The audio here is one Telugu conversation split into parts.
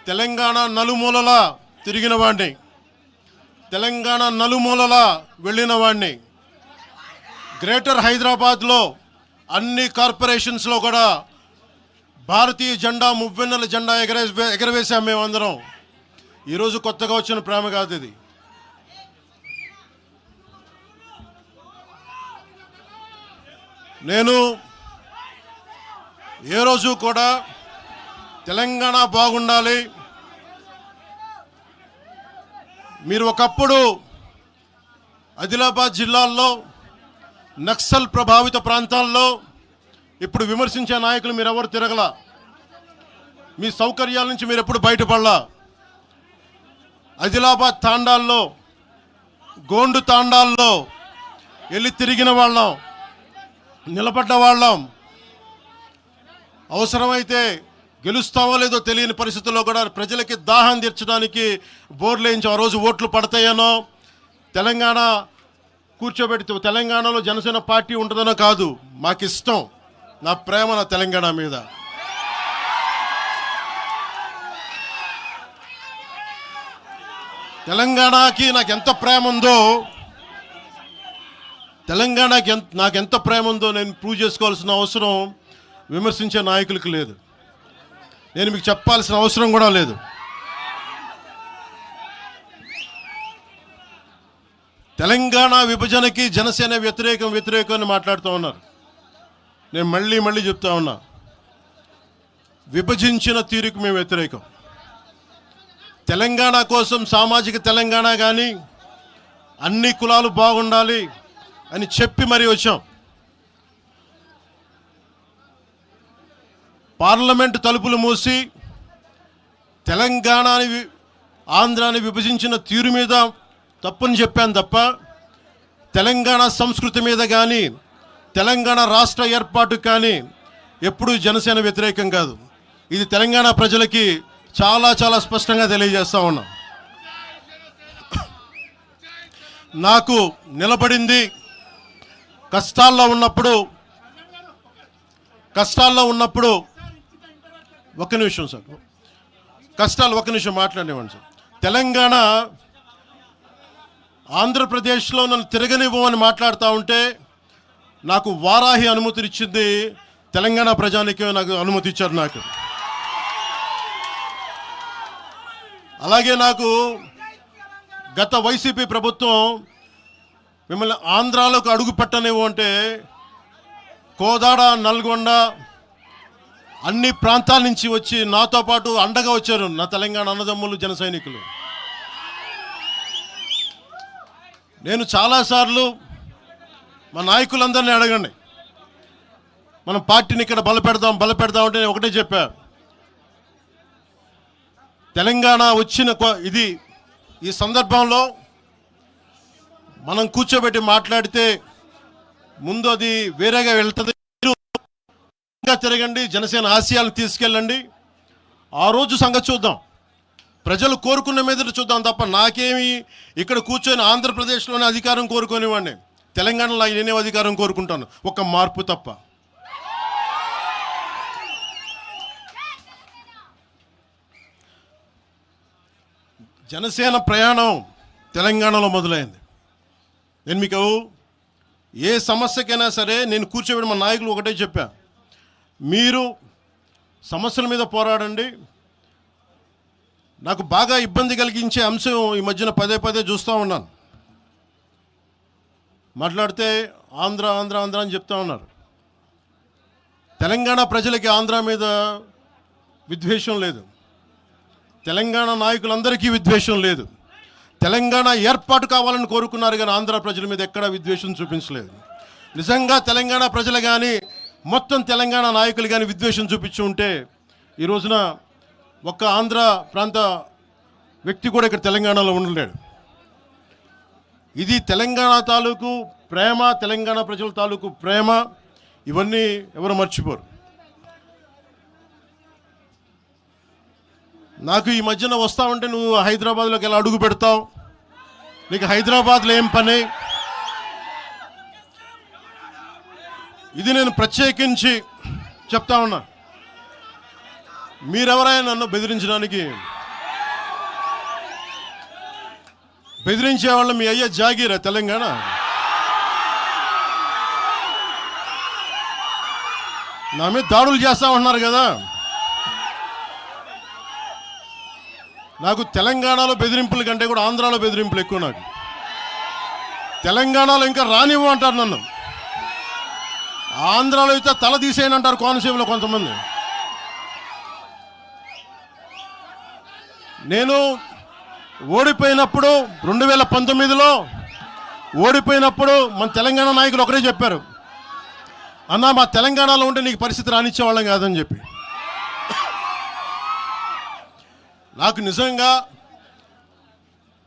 తెలంగాణ నలుమూలలా తిరిగిన వాడిని, తెలంగాణ నలుమూలలా వెళ్ళిన వాడిని. గ్రేటర్ హైదరాబాద్లో అన్ని కార్పొరేషన్స్లో కూడా భారతీయ జెండా, మువ్వెన్నెల జెండా ఎగరవేశాం మేమందరం. ఈరోజు కొత్తగా వచ్చిన ప్రేమ కాదు ఇది. నేను ఏ రోజు కూడా తెలంగాణ బాగుండాలి, మీరు ఒకప్పుడు ఆదిలాబాద్ జిల్లాల్లో నక్సల్ ప్రభావిత ప్రాంతాల్లో ఇప్పుడు విమర్శించే నాయకులు మీరెవరు తిరగలా, మీ సౌకర్యాల నుంచి మీరు ఎప్పుడు బయటపడలా. ఆదిలాబాద్ తాండాల్లో, గోండు తాండాల్లో వెళ్ళి తిరిగిన వాళ్ళం, నిలబడ్డ వాళ్ళం. అవసరమైతే గెలుస్తామో లేదో తెలియని పరిస్థితుల్లో కూడా ప్రజలకి దాహం తీర్చడానికి బోర్లు వేయించాం. ఆ రోజు ఓట్లు పడతాయనో, తెలంగాణ కూర్చోబెడితే తెలంగాణలో జనసేన పార్టీ ఉంటుందనో కాదు, మాకు ఇష్టం, నా ప్రేమ నా తెలంగాణ మీద. తెలంగాణకి నాకెంత ప్రేమ ఉందో, తెలంగాణకి నాకెంత ప్రేమ ఉందో నేను ప్రూవ్ చేసుకోవాల్సిన అవసరం విమర్శించే నాయకులకు లేదు, నేను మీకు చెప్పాల్సిన అవసరం కూడా లేదు. తెలంగాణ విభజనకి జనసేన వ్యతిరేకం అని మాట్లాడుతూ ఉన్నారు. నేను మళ్ళీ చెప్తా ఉన్నా, విభజించిన తీరుకు మేము వ్యతిరేకం. తెలంగాణ కోసం సామాజిక తెలంగాణ కానీ అన్ని కులాలు బాగుండాలి అని చెప్పి మరీ వచ్చాం. పార్లమెంటు తలుపులు మూసి తెలంగాణని ఆంధ్రాని విభజించిన తీరు మీద తప్పని చెప్పాను తప్ప, తెలంగాణ సంస్కృతి మీద కానీ తెలంగాణ రాష్ట్ర ఏర్పాటు కానీ ఎప్పుడూ జనసేన వ్యతిరేకం కాదు. ఇది తెలంగాణ ప్రజలకి చాలా స్పష్టంగా తెలియజేస్తా ఉన్నాం. నాకు నిలబడింది కష్టాల్లో ఉన్నప్పుడు ఒక్క నిమిషం సార్, ఒక్క నిమిషం మాట్లాడేవాడిని సార్. తెలంగాణ ఆంధ్రప్రదేశ్లో నన్ను తిరగనివ్వమని మాట్లాడుతూ ఉంటే నాకు వారాహి అనుమతినిచ్చింది తెలంగాణ ప్రజానికి, నాకు అనుమతి ఇచ్చారు నాకు. అలాగే నాకు గత వైసీపీ ప్రభుత్వం మిమ్మల్ని ఆంధ్రాలోకి అడుగు పెట్టనివ్వు అంటే కోదాడ, నల్గొండ అన్ని ప్రాంతాల నుంచి వచ్చి నాతో పాటు అండగా వచ్చారు నా తెలంగాణ అన్నదమ్ములు, జన సైనికులు. నేను చాలాసార్లు మా నాయకులందరినీ అడగండి, మనం పార్టీని ఇక్కడ బలపెడదాం అంటే నేను ఒకటే చెప్పా, తెలంగాణ వచ్చిన ఈ సందర్భంలో మనం కూర్చోబెట్టి మాట్లాడితే ముందు అది వేరేగా వెళ్తుంది. తిరగండి, జనసేన ఆశయాలను తీసుకెళ్ళండి, ఆ రోజు సంగతి చూద్దాం, ప్రజలు కోరుకున్న మీద చూద్దాం తప్ప నాకేమి ఇక్కడ కూర్చొని ఆంధ్రప్రదేశ్లోనే అధికారం కోరుకునేవాడిని, తెలంగాణలో నేనే అధికారం కోరుకుంటాను, ఒక మార్పు తప్ప. జనసేన ప్రయాణం తెలంగాణలో మొదలైంది. నేను మీకు ఏ సమస్యకైనా సరే నేను కూర్చోబెట్టి మా నాయకులు ఒకటే చెప్పా, మీరు సమస్యల మీద పోరాడండి. నాకు బాగా ఇబ్బంది కలిగించే అంశం ఈ మధ్యన పదే చూస్తూ ఉన్నాను, మాట్లాడితే ఆంధ్ర అని చెప్తా ఉన్నారు. తెలంగాణ ప్రజలకి ఆంధ్ర మీద విద్వేషం లేదు, తెలంగాణ నాయకులందరికీ విద్వేషం లేదు. తెలంగాణ ఏర్పాటు కావాలని కోరుకున్నారు కానీ ఆంధ్ర ప్రజల మీద ఎక్కడా విద్వేషం చూపించలేదు. నిజంగా తెలంగాణ ప్రజలు కానీ మొత్తం తెలంగాణ నాయకులు కానీ విద్వేషం చూపించి ఉంటే ఈ రోజున ఒక్క ఆంధ్ర ప్రాంత వ్యక్తి కూడా ఇక్కడ తెలంగాణలో ఉండలేడు. ఇది తెలంగాణ తాలూకు ప్రేమ, తెలంగాణ ప్రజల తాలూకు ప్రేమ, ఇవన్నీ ఎవరు మర్చిపోరు. నాకు ఈ మధ్యన వస్తా ఉంటే నువ్వు హైదరాబాద్లోకి ఎలా అడుగు పెడతావు, నీకు హైదరాబాద్లో ఏం పని, ఇది నేను ప్రత్యేకించి చెప్తా ఉన్నా. మీరెవరైనా నన్ను బెదిరించడానికి బెదిరించే వాళ్ళు మీ అయ్యే జాగీరా తెలంగాణ? నా మీద దాడులు చేస్తా ఉంటున్నారు కదా. నాకు తెలంగాణలో బెదిరింపుల కంటే కూడా ఆంధ్రాలో బెదిరింపులు ఎక్కువ. నాకు తెలంగాణలో ఇంకా రానివ్వు అంటారు నన్ను, ఆంధ్రాలో అయితే తల తీసేయని అంటారు కోనసీమలో కొంతమంది. నేను ఓడిపోయినప్పుడు 2019లో ఓడిపోయినప్పుడు మన తెలంగాణ నాయకులు ఒకరే చెప్పారు, అన్నా మా తెలంగాణలో ఉంటే నీకు పరిస్థితి రానిచ్చేవాళ్ళం కాదని చెప్పి. నాకు నిజంగా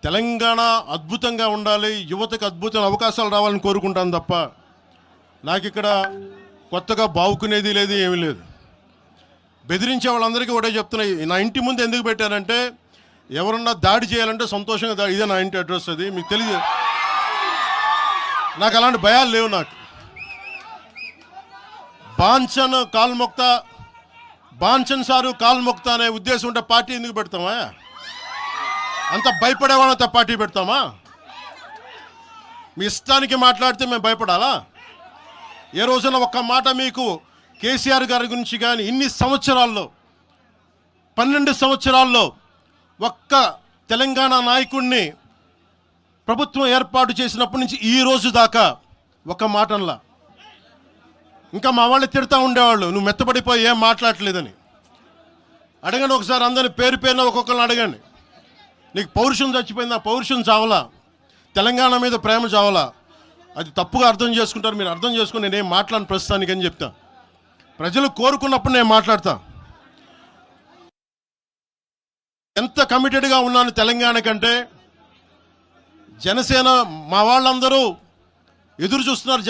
తెలంగాణ అద్భుతంగా ఉండాలి, యువతకు అద్భుతమైన అవకాశాలు రావాలని కోరుకుంటాను తప్ప నాకు ఇక్కడ కొత్తగా బావుకునేది లేదు, ఏమీ లేదు. బెదిరించే వాళ్ళందరికీ ఒకటే చెప్తున్నాయి. నా ఇంటి ముందు ఎందుకు పెట్టారంటే ఎవరన్నా దాడి చేయాలంటే సంతోషంగా ఇదే నా ఇంటి అడ్రస్, అది మీకు తెలియదు. నాకు అలాంటి భయాలు లేవు. నాకు బాంచన్ సారు కాల్మొక్తా అనే ఉద్దేశం ఉంటే పార్టీ ఎందుకు పెడతామా? అంత భయపడేవాళ్ళంతా పార్టీ పెడతామా? మీ ఇష్టానికి మాట్లాడితే మేము భయపడాలా? ఏ రోజున ఒక్క మాట మీకు కేసీఆర్ గారి గురించి కానీ ఇన్ని సంవత్సరాల్లో 12 సంవత్సరాల్లో ఒక్క తెలంగాణ నాయకుడిని ప్రభుత్వం ఏర్పాటు చేసినప్పటి నుంచి ఈ రోజు దాకా ఒక మాటంలా. ఇంకా మా వాళ్ళు తిడతా ఉండేవాళ్ళు, నువ్వు మెత్తబడిపోయి ఏం మాట్లాడలేదని. అడగండి ఒకసారి అందరిని పేరు పేరున ఒక్కొక్కరిని అడగండి. నీకు పౌరుషం చచ్చిపోయిందా? పౌరుషం చావలా, తెలంగాణ మీద ప్రేమ చావలా. అది తప్పుగా అర్థం చేసుకుంటారు. మీరు అర్థం చేసుకుని నేనేం మాట్లాడిన ప్రస్తుతానికి అని చెప్తా. ప్రజలు కోరుకున్నప్పుడు నేను మాట్లాడతా. ఎంత కమిటెడ్గా ఉన్నాను తెలంగాణ కంటే, జనసేన మా వాళ్ళందరూ ఎదురు చూస్తున్నారు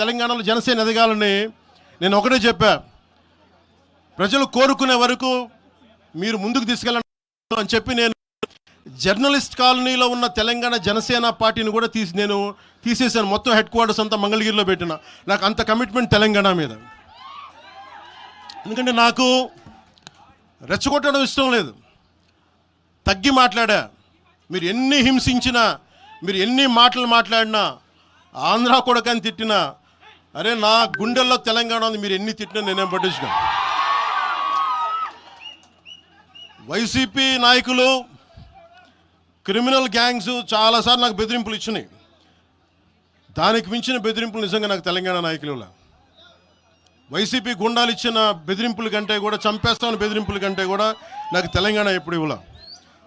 తెలంగాణలో జనసేన ఎదగాలని. నేను ఒకటే చెప్పా, ప్రజలు కోరుకునే వరకు మీరు ముందుకు తీసుకెళ్ళండి అని చెప్పి నేను జర్నలిస్ట్ కాలనీలో ఉన్న తెలంగాణ జనసేన పార్టీని కూడా నేను తీసేసాను. మొత్తం హెడ్ క్వార్టర్స్ అంతా మంగళగిరిలో పెట్టిన. నాకు అంత కమిట్మెంట్ తెలంగాణ మీద. ఎందుకంటే నాకు రెచ్చగొట్టడం ఇష్టం లేదు, తగ్గి మాట్లాడా. మీరు ఎన్ని హింసించినా, మీరు ఎన్ని మాటలు మాట్లాడినా, ఆంధ్ర కొడకని తిట్టినా, అరే నా గుండెల్లో తెలంగాణ ఉంది, మీరు ఎన్ని తిట్టినా నేనేం పట్టించుకోను. వైసీపీ నాయకులు, క్రిమినల్ గ్యాంగ్స్ చాలాసార్లు నాకు బెదిరింపులు ఇచ్చినాయి. దానికి మించిన బెదిరింపులు నిజంగా నాకు తెలంగాణ నాయకులు. వైసీపీ గుండాలు ఇచ్చిన బెదిరింపుల కంటే కూడా, చంపేస్తామని బెదిరింపుల కంటే కూడా నాకు తెలంగాణ ఎప్పుడు ఇవ్వలా.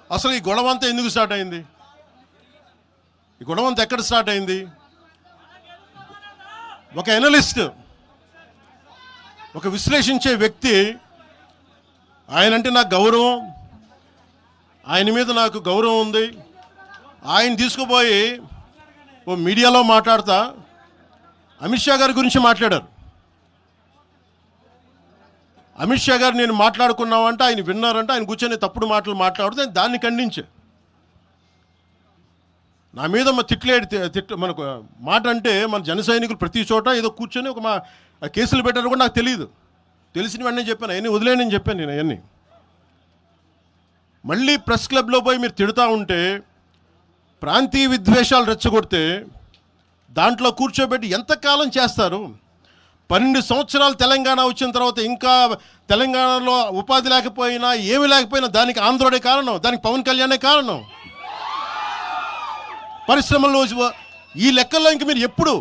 అసలు ఈ గొడవ అంతా ఎందుకు స్టార్ట్ అయింది? ఈ గొడవ అంతా ఎక్కడ స్టార్ట్ అయింది? ఒక ఎనలిస్ట్, ఒక విశ్లేషించే వ్యక్తి, ఆయనంటే నాకు గౌరవం, ఆయన మీద నాకు గౌరవం ఉంది. ఆయన తీసుకుపోయి ఓ మీడియాలో మాట్లాడతా అమిత్ షా గారి గురించి మాట్లాడారు. అమిత్ షా గారు నేను మాట్లాడుకున్నామంటే ఆయన విన్నారంటే, ఆయన కూర్చొని తప్పుడు మాటలు మాట్లాడితే దాన్ని ఖండించే. నా మీద మనకు మాట అంటే మన జన సైనికులు ప్రతి చోట ఏదో కూర్చొని ఒక కేసులు పెట్టారు కూడా నాకు తెలియదు. తెలిసిన వెంటనే చెప్పాను, అవన్నీ వదిలేనని చెప్పాను నేను. అవన్నీ మళ్ళీ ప్రెస్ క్లబ్లో పోయి మీరు తిడుతూ ఉంటే, ప్రాంతీయ విద్వేషాలు రెచ్చగొడితే దాంట్లో కూర్చోబెట్టి ఎంతకాలం చేస్తారు? 12 సంవత్సరాలు తెలంగాణ వచ్చిన తర్వాత ఇంకా తెలంగాణలో ఉపాధి లేకపోయినా, ఏమి లేకపోయినా దానికి ఆంధ్రుడే కారణం, దానికి పవన్ కళ్యాణే కారణం. పరిశ్రమల్లో ఈ లెక్కల్లో ఇంక మీరు ఎప్పుడు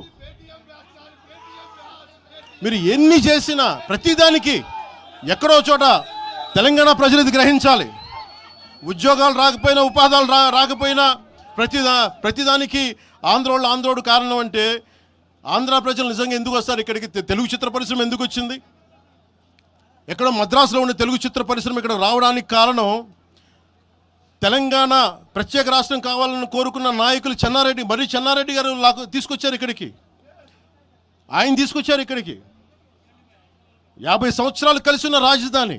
మీరు ఎన్ని చేసినా ప్రతిదానికి ఎక్కడో చోట తెలంగాణ ప్రజలు ఇది గ్రహించాలి. ఉద్యోగాలు రాకపోయినా, ఉపాధాలు రాకపోయినా ప్రతిదానికి ఆంధ్రోడు కారణం అంటే, ఆంధ్ర ప్రజలు నిజంగా ఎందుకు వస్తారు ఇక్కడికి? తెలుగు చిత్ర పరిశ్రమ ఎందుకు వచ్చింది? ఎక్కడో మద్రాసులో ఉన్న తెలుగు చిత్ర పరిశ్రమ ఇక్కడ రావడానికి కారణం తెలంగాణ ప్రత్యేక రాష్ట్రం కావాలని కోరుకున్న నాయకులు చెన్నారెడ్డి గారు తీసుకొచ్చారు ఇక్కడికి. ఆయన తీసుకొచ్చారు ఇక్కడికి. 50 సంవత్సరాలు కలిసి ఉన్న రాజధాని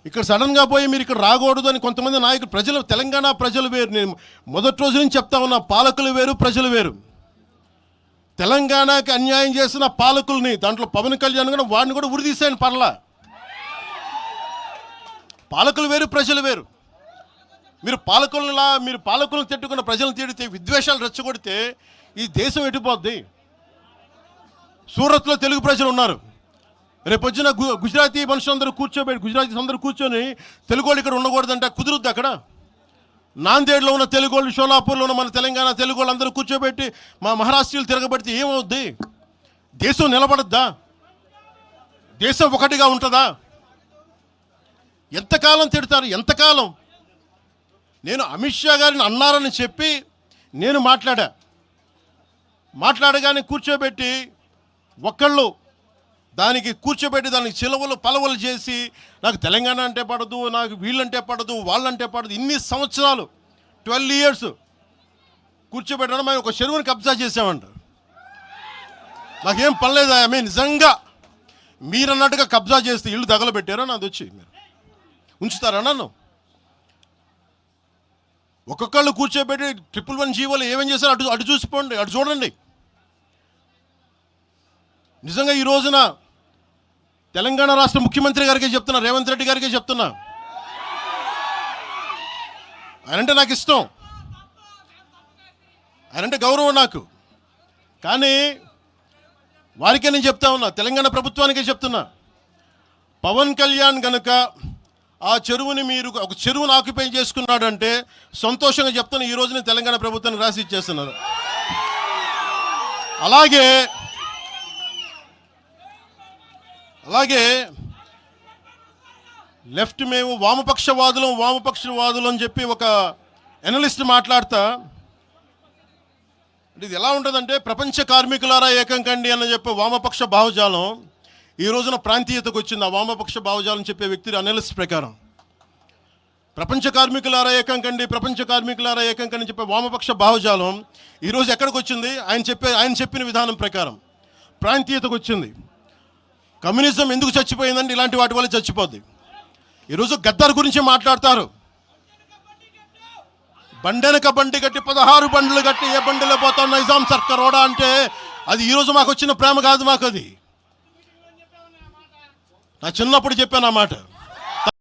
ఇక్కడ సడన్గా పోయి మీరు ఇక్కడ రాకూడదు అని కొంతమంది నాయకులు, తెలంగాణ ప్రజలు వేరు. నేను మొదటి రోజు నుంచి చెప్తా ఉన్నా, పాలకులు వేరు, ప్రజలు వేరు. తెలంగాణకి అన్యాయం చేసిన పాలకుల్ని, దాంట్లో పవన్ కళ్యాణ్ కూడా వాడిని కూడా ఉరిదీసాయని పర్లా. పాలకులు వేరు, ప్రజలు వేరు. మీరు పాలకులను తిట్టుకున్న ప్రజలను తిడితే, విద్వేషాలు రెచ్చగొడితే ఈ దేశం ఎటుపోద్ది? సూరత్లో తెలుగు ప్రజలు ఉన్నారు. రేపొచ్చిన గుజరాతీ మనుషులందరూ గుజరాతీస్ అందరూ కూర్చొని తెలుగు వాళ్ళు ఇక్కడ ఉండకూడదంటే కుదురుద్ది అక్కడ? నాందేడ్లో ఉన్న తెలుగు వాళ్ళు, షోలాపూర్లో ఉన్న మన తెలంగాణ తెలుగు వాళ్ళు అందరూ కూర్చోబెట్టి మా మహారాష్ట్రీయులు తిరగబెడితే ఏమవుద్ది? దేశం నిలబడద్దా? దేశం ఒకటిగా ఉంటుందా? ఎంతకాలం తిడతారు? ఎంతకాలం? నేను అమిత్ షా గారిని అన్నారని చెప్పి నేను మాట్లాడగానే కూర్చోబెట్టి ఒక్కళ్ళు దానికి చిలవలు పలవలు చేసి నాకు తెలంగాణ అంటే పడదు, నాకు వీళ్ళంటే పడదు, వాళ్ళంటే పడదు, ఇన్ని సంవత్సరాలు 12 years కూర్చోబెట్టడం. మేము ఒక చెరువుని కబ్జా చేసామంట. నాకేం పనిలేదా? నిజంగా మీరన్నట్టుగా కబ్జా చేస్తే ఇల్లు తగలబెట్టారా? నాది వచ్చి మీరు ఉంచుతారా నన్ను? ఒక్కొక్కళ్ళు కూర్చోబెట్టి 111 జీవోలు ఏమేం చేశారు అటు చూసిపోండి, అటు చూడండి. నిజంగా ఈ రోజున తెలంగాణ రాష్ట్ర ముఖ్యమంత్రి గారికి చెప్తున్నా, రేవంత్ రెడ్డి గారికి చెప్తున్నా, ఆయనంటే నాకు ఇష్టం, ఆయనంటే గౌరవం నాకు. కానీ వారికే నేను చెప్తా ఉన్నా, తెలంగాణ ప్రభుత్వానికే చెప్తున్నా, పవన్ కళ్యాణ్ కనుక ఆ చెరువుని ఒక చెరువును ఆక్యుపై చేసుకున్నాడంటే సంతోషంగా చెప్తున్నా, ఈ రోజున తెలంగాణ ప్రభుత్వానికి రాసి ఇచ్చేస్తున్నారు. అలాగే లెఫ్ట్ మేము వామపక్షవాదులు అని చెప్పి ఒక ఎనలిస్ట్ మాట్లాడతా, ఇది ఎలా ఉంటుందంటే, ప్రపంచ కార్మికులారా ఏకం కండి అని చెప్పే వామపక్ష భావజాలం ఈ రోజున ప్రాంతీయతకు వచ్చింది. ఆ వామపక్ష భావజాలం చెప్పే వ్యక్తి అనలిస్ట్ ప్రకారం ప్రపంచ కార్మికులారా ఏకం కండి చెప్పే వామపక్ష భావజాలం ఈరోజు ఎక్కడికి వచ్చింది? ఆయన చెప్పిన విధానం ప్రకారం ప్రాంతీయతకు వచ్చింది. కమ్యూనిజం ఎందుకు చచ్చిపోయిందంటే ఇలాంటి వాటి వల్ల చచ్చిపోద్ది. ఈరోజు గద్దర్ గురించి మాట్లాడతారు. బండెనక బండి కట్టి 16 బండ్లు కట్టి ఏ బండిలో పోతాం నైజాం సర్కార్ ఓడా అంటే అది ఈరోజు మాకు వచ్చిన ప్రేమ కాదు. మాకు అది నా చిన్నప్పుడు చెప్పాను ఆ మాట.